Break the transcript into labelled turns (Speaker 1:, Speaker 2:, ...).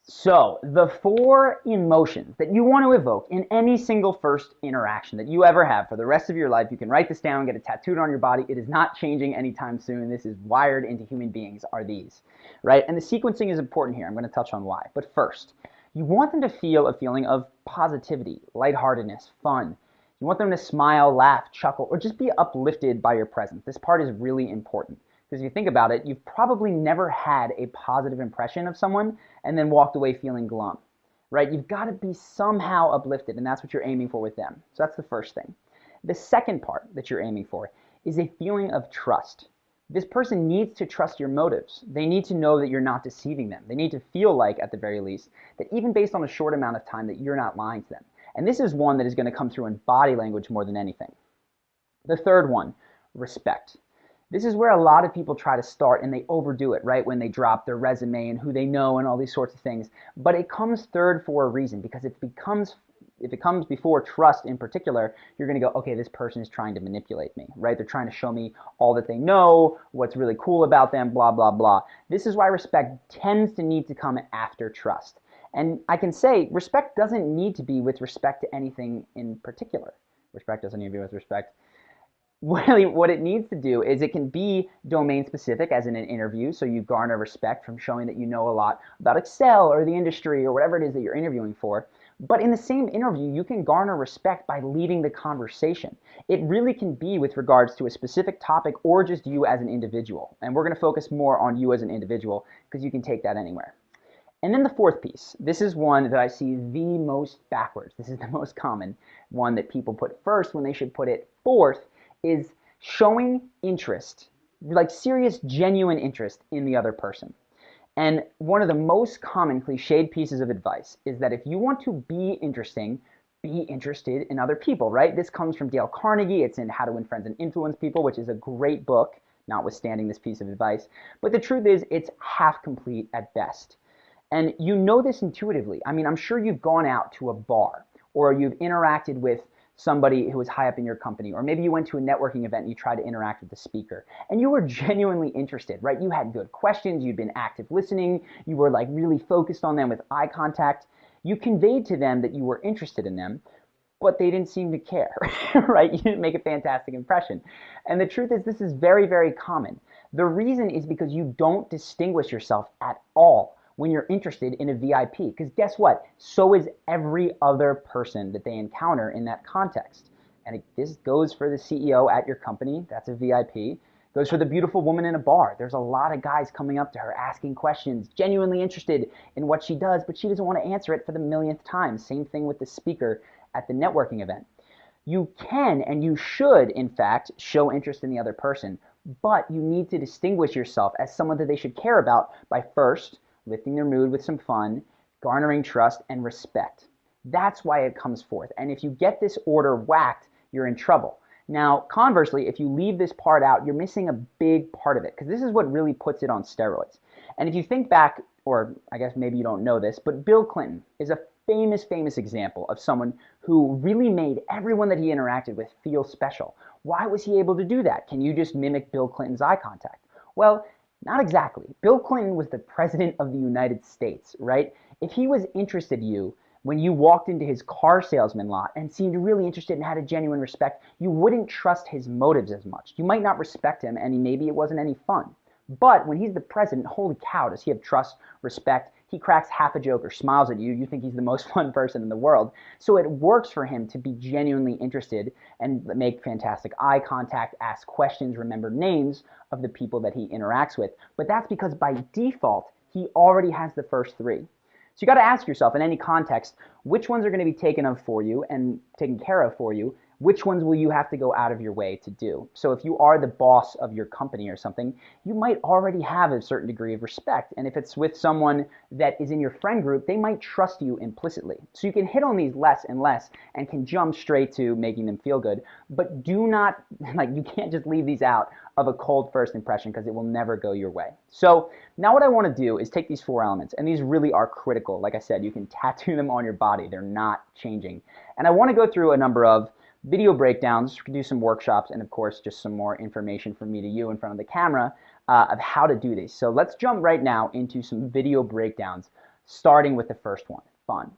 Speaker 1: So, the four emotions that you want to evoke in any single first interaction that you ever have for the rest of your life, you can write this down, get it tattooed on your body. It is not changing anytime soon. This is wired into human beings, are these, right? And the sequencing is important here. I'm going to touch on why. But first, you want them to feel a feeling of positivity, lightheartedness, fun. You want them to smile, laugh, chuckle, or just be uplifted by your presence. This part is really important. Because if you think about it, you've probably never had a positive impression of someone and then walked away feeling glum, right? You've got to be somehow uplifted, and that's what you're aiming for with them. So that's the first thing. The second part that you're aiming for is a feeling of trust. This person needs to trust your motives. They need to know that you're not deceiving them. They need to feel like, at the very least, that even based on a short amount of time, that you're not lying to them. And this is one that is going to come through in body language more than anything. The third one, respect. This is where a lot of people try to start and they overdo it, right? When they drop their resume and who they know and all these sorts of things. But it comes third for a reason, because if it comes before trust in particular, you're going to go, okay, this person is trying to manipulate me, right? They're trying to show me all that they know, what's really cool about them, blah, blah, blah. This is why respect tends to need to come after trust. And I can say respect doesn't need to be with respect to anything in particular. Respect doesn't need to be with respect. Really, what it needs to do is it can be domain specific, as in an interview, so you garner respect from showing that you know a lot about Excel or the industry or whatever it is that you're interviewing for. But in the same interview, you can garner respect by leading the conversation. It really can be with regards to a specific topic or just you as an individual. And we're going to focus more on you as an individual because you can take that anywhere. And then the fourth piece, this is one that I see the most backwards. This is the most common one that people put first when they should put it fourth, is showing interest, like serious, genuine interest in the other person. And one of the most common cliched pieces of advice is that if you want to be interesting, be interested in other people, right? This comes from Dale Carnegie. It's in How to Win Friends and Influence People, which is a great book, notwithstanding this piece of advice. But the truth is, it's half complete at best. And you know this intuitively. I mean, I'm sure you've gone out to a bar or you've interacted with somebody who was high up in your company, or maybe you went to a networking event and you tried to interact with the speaker and you were genuinely interested, right? You had good questions, you'd been active listening, you were like really focused on them with eye contact. You conveyed to them that you were interested in them, but they didn't seem to care, right? You didn't make a fantastic impression. And the truth is, this is very, very common. The reason is because you don't distinguish yourself at all when you're interested in a VIP. Because guess what? So is every other person that they encounter in that context. And this goes for the CEO at your company. That's a VIP. Goes for the beautiful woman in a bar. There's a lot of guys coming up to her asking questions, genuinely interested in what she does, but she doesn't want to answer it for the millionth time. Same thing with the speaker at the networking event. You can and you should, in fact, show interest in the other person, but you need to distinguish yourself as someone that they should care about by first lifting their mood with some fun, garnering trust, and respect. That's why it comes forth. And if you get this order whacked, you're in trouble. Now, conversely, if you leave this part out, you're missing a big part of it, because this is what really puts it on steroids. And if you think back, or I guess maybe you don't know this, but Bill Clinton is a famous example of someone who really made everyone that he interacted with feel special. Why was he able to do that? Can you just mimic Bill Clinton's eye contact? Well, not exactly. Bill Clinton was the president of the United States, right? If he was interested in you when you walked into his car salesman lot and seemed really interested and had a genuine respect, you wouldn't trust his motives as much. You might not respect him, and maybe it wasn't any fun. But when he's the president, holy cow, does he have trust, respect? He cracks half a joke or smiles at you. You think he's the most fun person in the world. So it works for him to be genuinely interested and make fantastic eye contact, ask questions, remember names of the people that he interacts with. But that's because by default, he already has the first three. So you got to ask yourself in any context, which ones are going to be taken of for you and taken care of for you? Which ones will you have to go out of your way to do? So if you are the boss of your company or something, you might already have a certain degree of respect. And if it's with someone that is in your friend group, they might trust you implicitly. So you can hit on these less and less and can jump straight to making them feel good. But do not, you can't just leave these out of a cold first impression, because it will never go your way. So now what I want to do is take these four elements, and these really are critical. Like I said, you can tattoo them on your body. They're not changing. And I want to go through a number of video breakdowns, do some workshops, and of course just some more information from me to you in front of the camera of how to do these. So let's jump right now into some video breakdowns starting with the first one, fun.